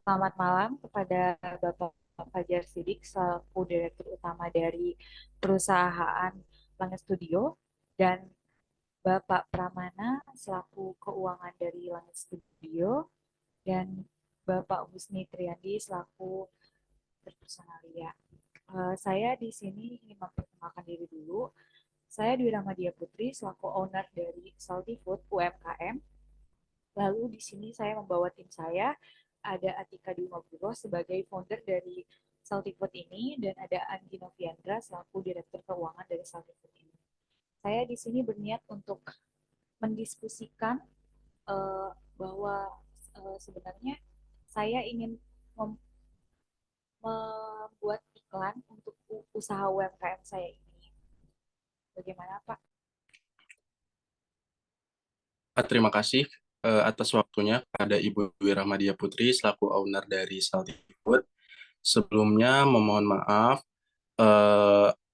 Selamat malam kepada Bapak Fajar Sidik selaku Direktur Utama dari perusahaan Langit Studio dan Bapak Pramana selaku Keuangan dari Langit Studio dan Bapak Husni Triandi selaku Personalia. Saya di sini ingin memperkenalkan diri dulu. Saya Dwi Rahmadia Putri selaku owner dari Salty Food UMKM. Lalu di sini saya membawa tim saya, ada Atika Dwi Maburo sebagai founder dari Salty Food ini, dan ada Anggi Noviandra selaku Direktur Keuangan dari Salty Food ini. Saya di sini berniat untuk mendiskusikan bahwa sebenarnya saya ingin membuat iklan untuk usaha UMKM saya ini. Bagaimana Pak? Terima kasih atas waktunya pada Ibu Dwi Rahmadia Putri selaku owner dari Salty Food. Sebelumnya memohon maaf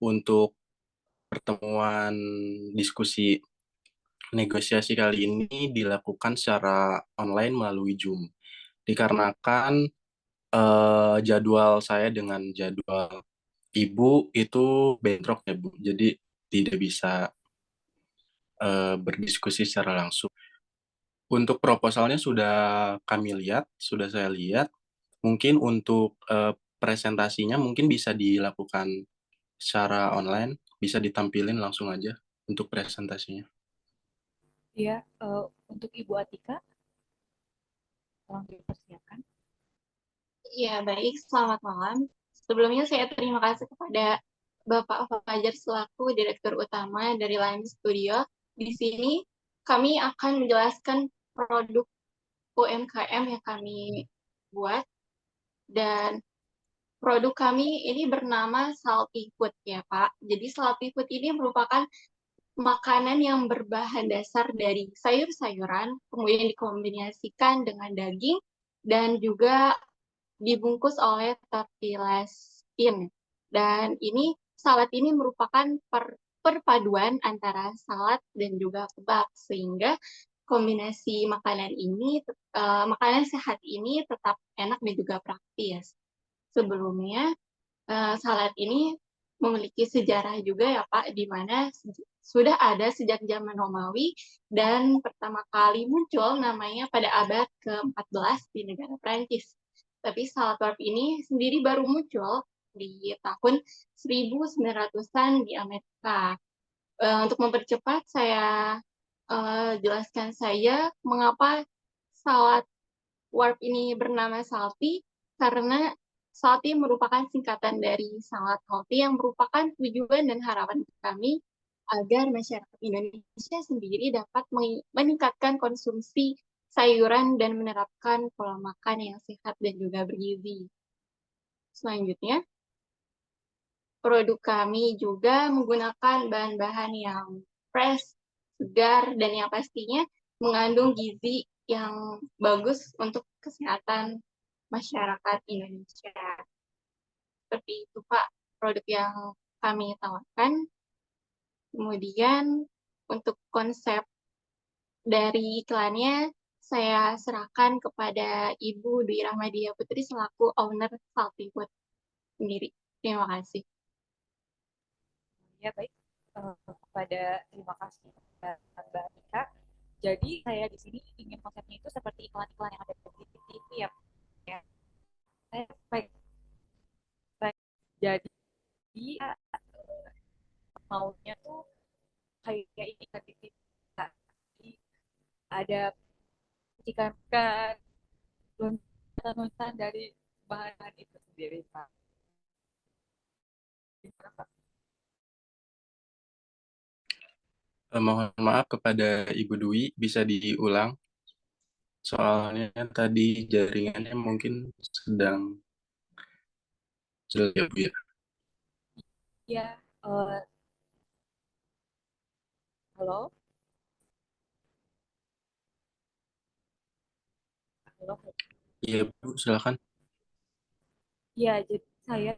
untuk pertemuan diskusi negosiasi kali ini dilakukan secara online melalui Zoom. Dikarenakan jadwal saya dengan jadwal Ibu itu bentrok ya Bu, jadi tidak bisa berdiskusi secara langsung. Untuk proposalnya sudah kami lihat, sudah saya lihat. Mungkin untuk presentasinya mungkin bisa dilakukan secara online, bisa ditampilin langsung aja untuk presentasinya. Ya, untuk Ibu Atika, tolong dipersiapkan. Ya, baik. Selamat malam. Sebelumnya saya terima kasih kepada Bapak Fajar selaku Direktur Utama dari Line Studio. Di sini kami akan menjelaskan produk UMKM yang kami buat, dan produk kami ini bernama Salty Food ya Pak. Jadi Salty Food ini merupakan makanan yang berbahan dasar dari sayur-sayuran, kemudian dikombinasikan dengan daging, dan juga dibungkus oleh tortillas in. Dan ini salad ini merupakan perpaduan antara salad dan juga kebab, sehingga kombinasi makanan sehat ini tetap enak dan juga praktis. Sebelumnya salad ini memiliki sejarah juga ya Pak, di mana sudah ada sejak zaman Romawi dan pertama kali muncul namanya pada abad ke-14 di negara Prancis. Tapi salad warp ini sendiri baru muncul di tahun 1900-an di Amerika. Untuk mempercepat, saya jelaskan saja mengapa salad warp ini bernama salty, karena salty merupakan singkatan dari salad healthy yang merupakan tujuan dan harapan kami agar masyarakat Indonesia sendiri dapat meningkatkan konsumsi sayuran dan menerapkan pola makan yang sehat dan juga bergizi. Selanjutnya, produk kami juga menggunakan bahan-bahan yang fresh, segar, dan yang pastinya mengandung gizi yang bagus untuk kesehatan masyarakat Indonesia. Seperti itu Pak, produk yang kami tawarkan. Kemudian untuk konsep dari iklannya, saya serahkan kepada Ibu Dwi Rahmadia Putri selaku owner Salty Food sendiri. Terima kasih. Ya, baik. Terima kasih Mbak Atika. Jadi saya di sini ingin konsepnya itu seperti iklan-iklan yang ada di TV ya. Ya. Baik, baik. Jadi maunya tuh kayak ini kan di TV. Jadi ada ikan-ikan nonton dari bahan itu sendiri Pak. Mohon maaf kepada Ibu Dwi, bisa diulang. Soalnya tadi jaringannya mungkin sedang jelek ya Bu ya. Ya, halo, halo. Iya Bu, silakan. Ya, jadi saya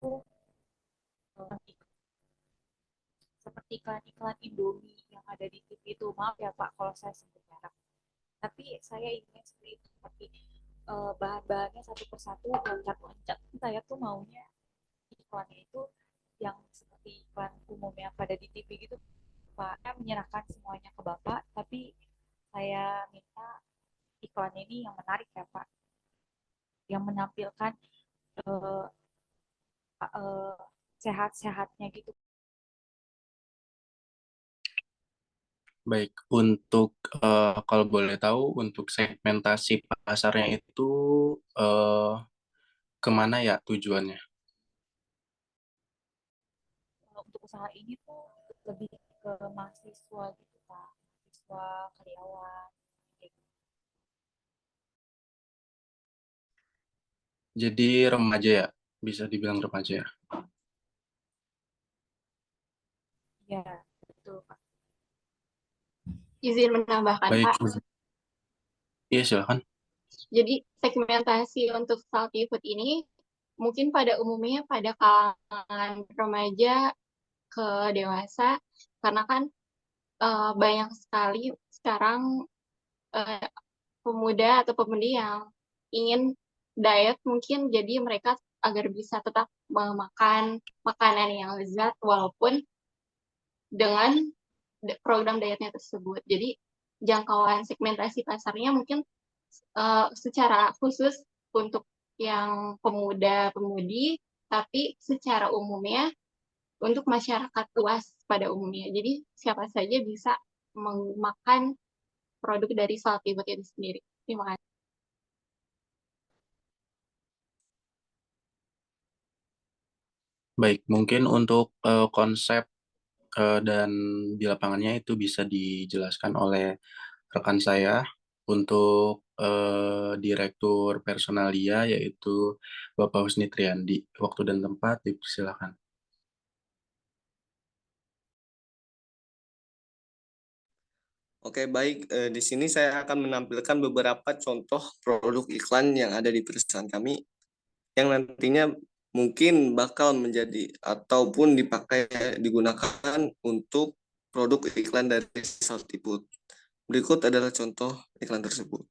tuh seperti iklan-iklan Indomie yang ada di TV itu. Maaf ya Pak kalau saya sebut merek. Tapi saya ingin seperti itu, seperti bahan-bahannya satu persatu loncat-loncat. Saya tuh maunya iklannya itu yang seperti iklan umum yang pada di TV gitu, Pak. Saya menyerahkan semuanya ke Bapak, tapi saya minta iklannya ini yang menarik ya, Pak, yang menampilkan eh, eh, sehat-sehatnya gitu. Baik, untuk kalau boleh tahu untuk segmentasi pasarnya itu eh, kemana ya tujuannya? Untuk usaha ini tuh lebih ke mahasiswa gitu, Pak. Mahasiswa, karyawan, kayak gitu. Jadi remaja ya, bisa dibilang remaja ya. Ya, betul, Pak. Izin menambahkan, Baik, Pak. iya silakan. Jadi segmentasi untuk salty food ini mungkin pada umumnya pada kalangan remaja ke dewasa, karena kan banyak sekali sekarang eh, pemuda atau pemudi yang ingin diet mungkin, jadi mereka agar bisa tetap memakan makanan yang lezat walaupun dengan program dietnya tersebut. Jadi jangkauan segmentasi pasarnya mungkin secara khusus untuk yang pemuda-pemudi, tapi secara umumnya untuk masyarakat luas pada umumnya. Jadi siapa saja bisa memakan produk dari Salty Food itu sendiri. Terima kasih. Baik, mungkin untuk konsep dan di lapangannya itu bisa dijelaskan oleh rekan saya untuk Direktur Personalia yaitu Bapak Husni Triandi. Waktu dan tempat dipersilakan. Oke, baik. Di sini saya akan menampilkan beberapa contoh produk iklan yang ada di perusahaan kami yang nantinya mungkin bakal menjadi ataupun dipakai digunakan untuk produk iklan dari Saltiput. Berikut adalah contoh iklan tersebut.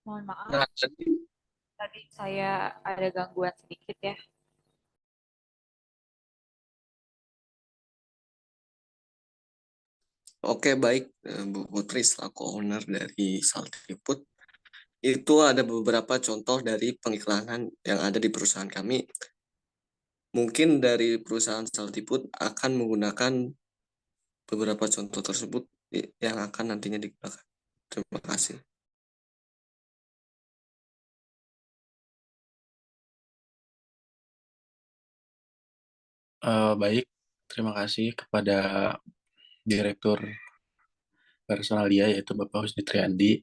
Mohon maaf, Nah, jadi tadi saya ada gangguan sedikit ya. oke, baik, Bu Putri selaku owner dari Saltiput. Itu ada beberapa contoh dari pengiklanan yang ada di perusahaan kami. Mungkin dari perusahaan Saltiput akan menggunakan beberapa contoh tersebut yang akan nantinya digunakan. Terima kasih. Baik, terima kasih kepada Direktur Personalia yaitu Bapak Husni Triandi.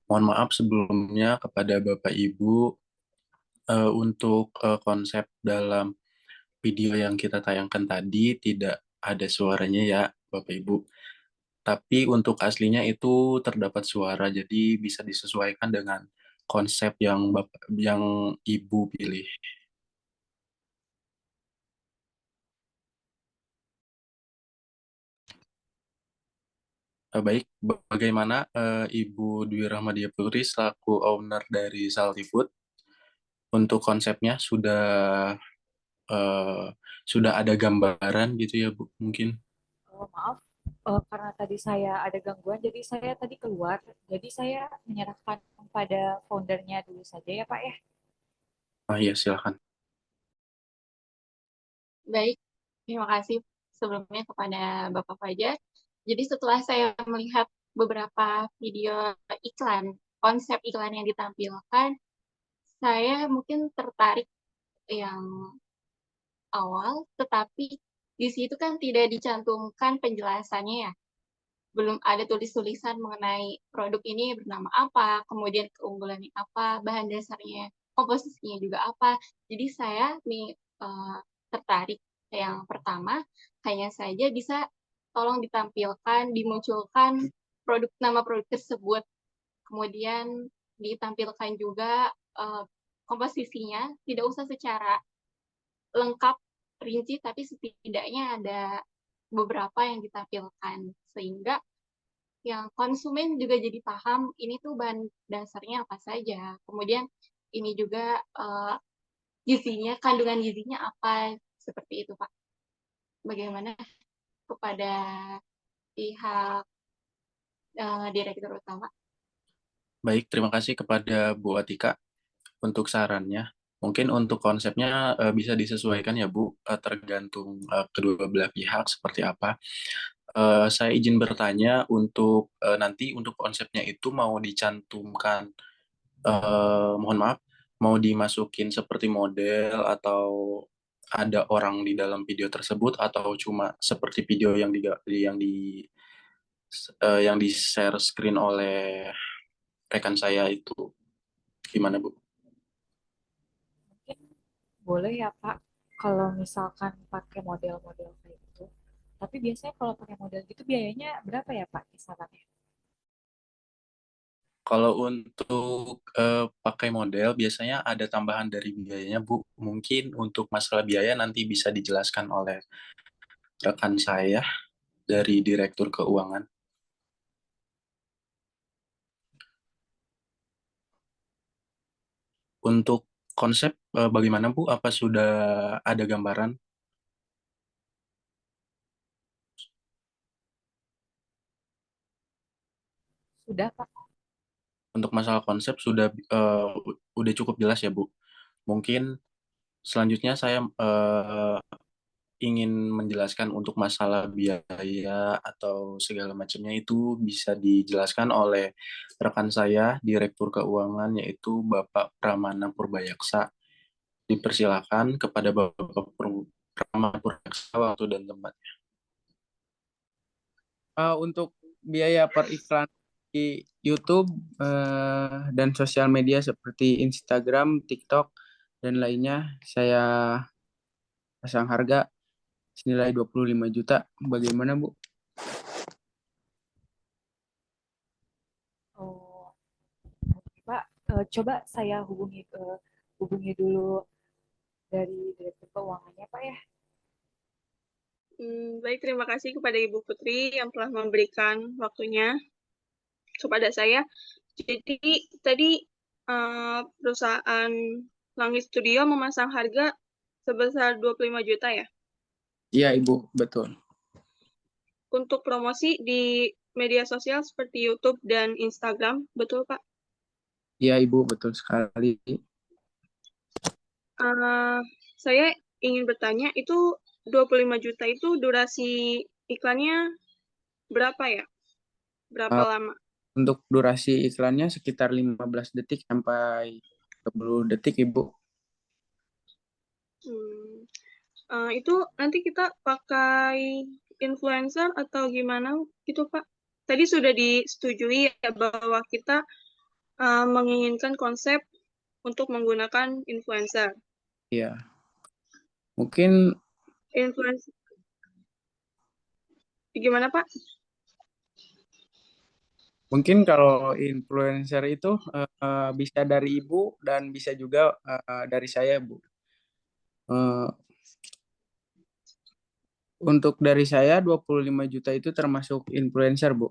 Mohon maaf sebelumnya kepada Bapak Ibu untuk konsep dalam video yang kita tayangkan tadi tidak ada suaranya ya Bapak Ibu. Tapi untuk aslinya itu terdapat suara, jadi bisa disesuaikan dengan konsep yang Bapak, yang Ibu pilih. Baik, bagaimana Ibu Dwi Rahmadia Putri selaku owner dari Salty Food untuk konsepnya sudah eh, sudah ada gambaran gitu ya Bu mungkin. Maaf, karena tadi saya ada gangguan, jadi saya tadi keluar. Jadi saya menyerahkan pada foundernya dulu saja ya Pak ya. Ah ya silakan. Baik, terima kasih sebelumnya kepada Bapak Fajar. Jadi setelah saya melihat beberapa video iklan, konsep iklan yang ditampilkan, saya mungkin tertarik yang awal, tetapi di situ kan tidak dicantumkan penjelasannya ya. Belum ada tulis-tulisan mengenai produk ini bernama apa, kemudian keunggulannya apa, bahan dasarnya, komposisinya juga apa. Jadi saya nih tertarik yang pertama, hanya saja bisa tolong ditampilkan, dimunculkan nama produk tersebut, kemudian ditampilkan juga komposisinya, tidak usah secara lengkap, rinci, tapi setidaknya ada beberapa yang ditampilkan, sehingga yang konsumen juga jadi paham ini tuh bahan dasarnya apa saja. Kemudian ini juga gizinya, kandungan gizinya apa, seperti itu Pak. Bagaimana kepada pihak direktur utama? Baik, terima kasih kepada Bu Atika untuk sarannya. Mungkin untuk konsepnya bisa disesuaikan ya Bu, tergantung kedua belah pihak seperti apa. Saya izin bertanya untuk nanti untuk konsepnya itu mau dicantumkan, mohon maaf, mau dimasukin seperti model atau ada orang di dalam video tersebut atau cuma seperti video yang di share screen oleh rekan saya itu gimana Bu? Mungkin boleh ya Pak, kalau misalkan pakai model-model kayak gitu. Tapi biasanya kalau pakai model gitu biayanya berapa ya Pak kisarannya? Kalau untuk pakai model biasanya ada tambahan dari biayanya Bu. Mungkin untuk masalah biaya nanti bisa dijelaskan oleh rekan saya dari Direktur Keuangan. Untuk konsep bagaimana Bu? Apa sudah ada gambaran? Sudah Pak? Untuk masalah konsep sudah udah cukup jelas ya Bu. Mungkin selanjutnya saya ingin menjelaskan untuk masalah biaya atau segala macamnya itu bisa dijelaskan oleh rekan saya, Direktur Keuangan, yaitu Bapak Pramana Purbayaksa. Dipersilakan kepada Bapak Pramana Purbayaksa waktu dan tempat. Untuk biaya per iklan di YouTube dan sosial media seperti Instagram, TikTok, dan lainnya, saya pasang harga senilai 25 juta. Bagaimana, Bu? Oh, Pak, coba saya hubungi dulu dari Direktur Keuangannya Pak ya. Baik, terima kasih kepada Ibu Putri yang telah memberikan waktunya kepada saya. Jadi tadi perusahaan Langit Studio memasang harga sebesar 25 juta ya. Iya, Ibu, betul. Untuk promosi di media sosial seperti YouTube dan Instagram, betul Pak? Iya, Ibu, betul sekali. Saya ingin bertanya, itu 25 juta itu durasi iklannya berapa ya? Berapa Uh, lama? Untuk durasi iklannya sekitar 15 detik sampai 20 detik, Ibu. Itu nanti kita pakai influencer atau gimana gitu Pak? Tadi sudah disetujui ya bahwa kita menginginkan konsep untuk menggunakan influencer. Iya. Mungkin Influencer gimana Pak? Mungkin kalau influencer itu bisa dari Ibu dan bisa juga dari saya, Bu. Eh, untuk dari saya 25 juta itu termasuk influencer, Bu.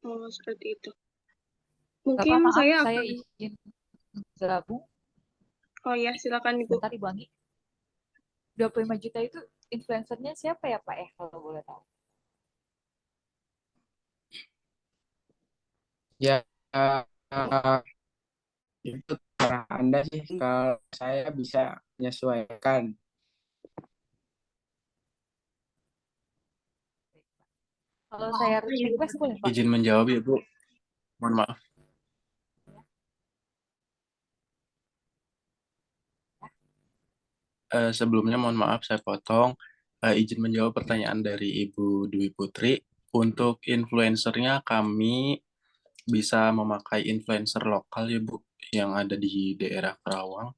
Oh, seperti itu. Bapak Mungkin maaf, saya saya akan izin gabung. Oh ya, silakan Ibu. Bentar Ibu Anggi. 25 juta itu influencernya siapa ya Pak ya kalau boleh tahu? Ya, itu terserah Anda sih. Kalau saya bisa menyesuaikan. Kalau saya request boleh Pak? Izin menjawab ya Bu. Mohon maaf. Sebelumnya mohon maaf saya potong. Izin menjawab pertanyaan dari Ibu Dwi Putri. Untuk influencernya kami bisa memakai influencer lokal ya Bu, yang ada di daerah Karawang.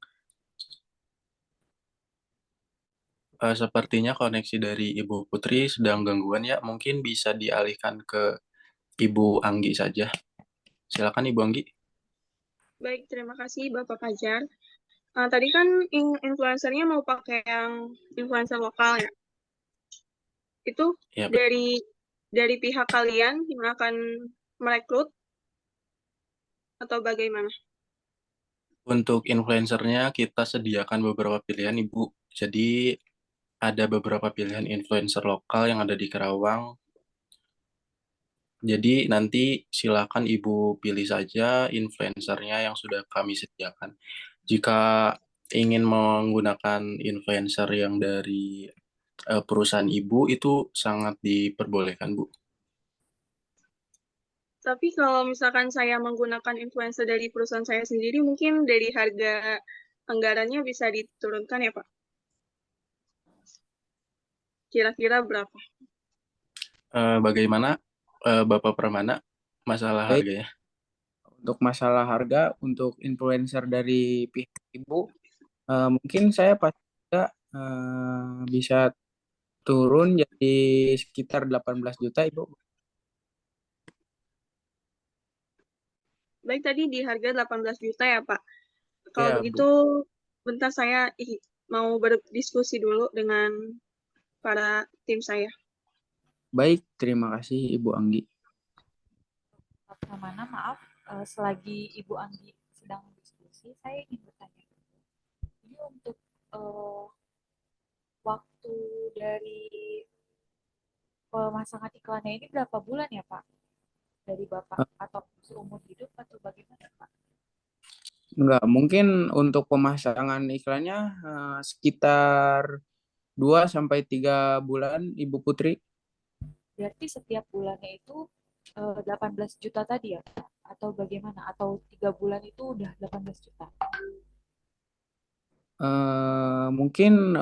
Sepertinya koneksi dari Ibu Putri sedang gangguan ya, mungkin bisa dialihkan ke Ibu Anggi saja. Silakan Ibu Anggi. Baik, terima kasih Bapak Fajar. Tadi kan influencernya mau pakai yang influencer lokal ya. Itu Ya, dari pihak kalian yang akan merekrut atau bagaimana? untuk influencernya kita sediakan beberapa pilihan Ibu. Jadi ada beberapa pilihan influencer lokal yang ada di Karawang. Jadi nanti silakan Ibu pilih saja influencernya yang sudah kami sediakan. Jika ingin menggunakan influencer yang dari perusahaan Ibu itu sangat diperbolehkan, Bu. Tapi kalau misalkan saya menggunakan influencer dari perusahaan saya sendiri, mungkin dari harga anggarannya bisa diturunkan ya Pak? Kira-kira berapa? Bagaimana Bapak Pramana masalah Baik, harganya? untuk masalah harga, untuk influencer dari pihak Ibu, mungkin saya pasti juga bisa turun jadi sekitar 18 juta, Ibu. Baik, tadi di harga 18 juta ya Pak. Kalau Ya, begitu, Bu. bentar saya mau berdiskusi dulu dengan para tim saya. Baik, terima kasih Ibu Anggi. Pak mana maaf, selagi Ibu Anggi sedang diskusi, saya ingin bertanya. Ini untuk waktu dari pemasangan iklannya ini berapa bulan ya Pak? Dari Bapak Eh, atau seumur hidup atau bagaimana Pak? Enggak, mungkin untuk pemasangan iklannya sekitar 2 sampai 3 bulan, Ibu Putri. Berarti setiap bulannya itu 18 juta tadi ya Pak? Atau bagaimana? Atau 3 bulan itu udah 18 juta? Mungkin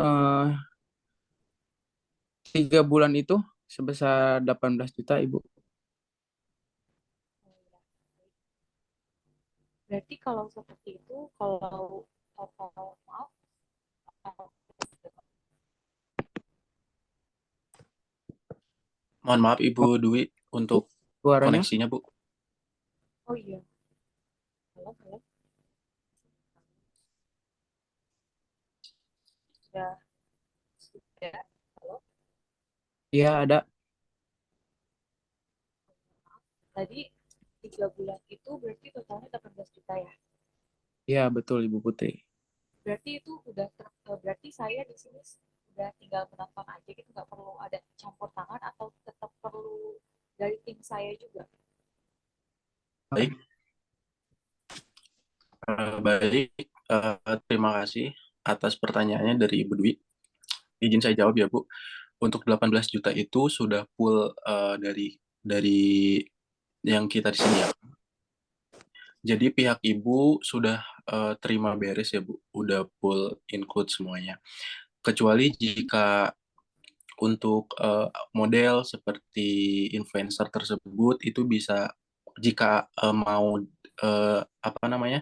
3 bulan itu sebesar 18 juta, Ibu. Berarti kalau seperti itu, kalau total maaf, Mohon maaf Ibu Dwi Bu, untuk suaranya. koneksinya, Bu. oh iya, halo, halo, sudah, sudah, halo, Iya, ada. tadi 3 bulan itu berarti totalnya 18 juta ya? Iya, betul Ibu Putri. Berarti itu udah, berarti saya di sini udah tinggal menonton aja gitu, nggak perlu ada campur tangan atau tetap perlu dari tim saya juga? Baik, baik. Terima kasih atas pertanyaannya dari Ibu Dwi. Izin saya jawab ya, Bu. Untuk 18 juta itu sudah full dari yang kita disediakan. Jadi pihak Ibu sudah terima beres ya, Bu. Udah full include semuanya. Kecuali jika untuk model seperti influencer tersebut itu bisa jika mau apa namanya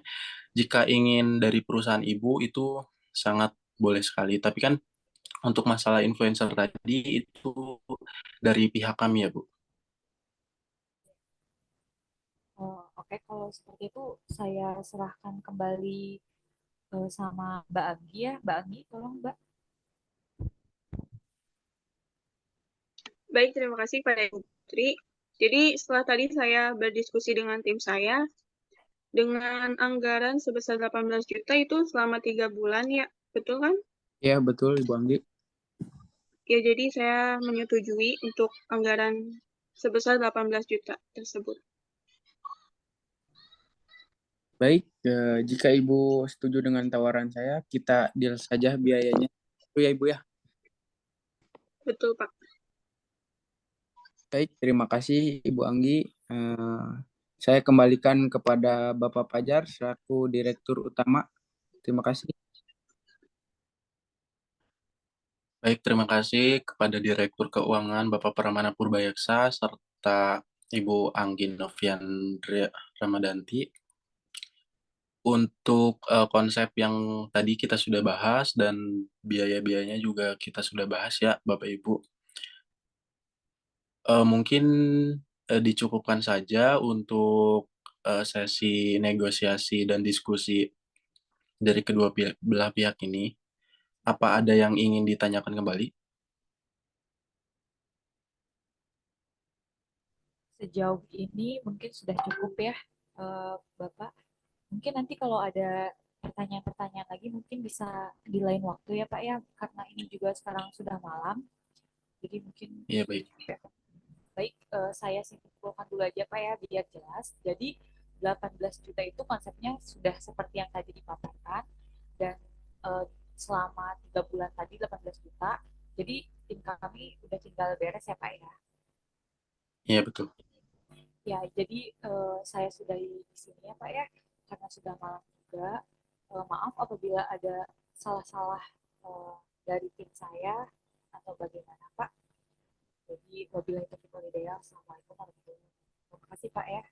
jika ingin dari perusahaan ibu itu sangat boleh sekali tapi kan untuk masalah influencer tadi itu dari pihak kami ya Bu. Oh, oke, kalau seperti itu saya serahkan kembali sama Mbak Anggi ya. Mbak Anggi, tolong Mbak. Baik, terima kasih pada Ibu Putri. Jadi setelah tadi saya berdiskusi dengan tim saya, dengan anggaran sebesar 18 juta itu selama 3 bulan ya, betul kan? Ya, betul Ibu Anggi. Ya, jadi saya menyetujui untuk anggaran sebesar 18 juta tersebut. Baik, jika Ibu setuju dengan tawaran saya, kita deal saja biayanya. Itu ya Ibu ya. Betul, Pak. Baik, terima kasih Ibu Anggi. Saya kembalikan kepada Bapak Fajar selaku Direktur Utama. Terima kasih. Baik, terima kasih kepada Direktur Keuangan Bapak Pramana Purbayaksa serta Ibu Anggi Novian Ramadanti. Untuk konsep yang tadi kita sudah bahas dan biaya-biayanya juga kita sudah bahas ya, Bapak Ibu. Mungkin dicukupkan saja untuk sesi negosiasi dan diskusi dari kedua belah pihak ini. Apa ada yang ingin ditanyakan kembali? Sejauh ini mungkin sudah cukup ya, Bapak. Mungkin nanti kalau ada pertanyaan-pertanyaan lagi mungkin bisa di lain waktu ya Pak ya, karena ini juga sekarang sudah malam. Jadi mungkin Iya, baik. baik, saya simpulkan dulu aja Pak ya biar jelas. Jadi 18 juta itu konsepnya sudah seperti yang tadi dipaparkan dan eh, selama 3 bulan tadi 18 juta. Jadi tim kami udah tinggal beres ya Pak ya. Iya, betul. Ya, jadi saya sudahi di sini ya Pak ya, karena sudah malam juga. Maaf apabila ada salah-salah eh, dari tim saya atau bagaimana Pak. Jadi wabillahi taufiq wal hidayah. Assalamualaikum warahmatullahi wabarakatuh. Terima kasih Pak ya.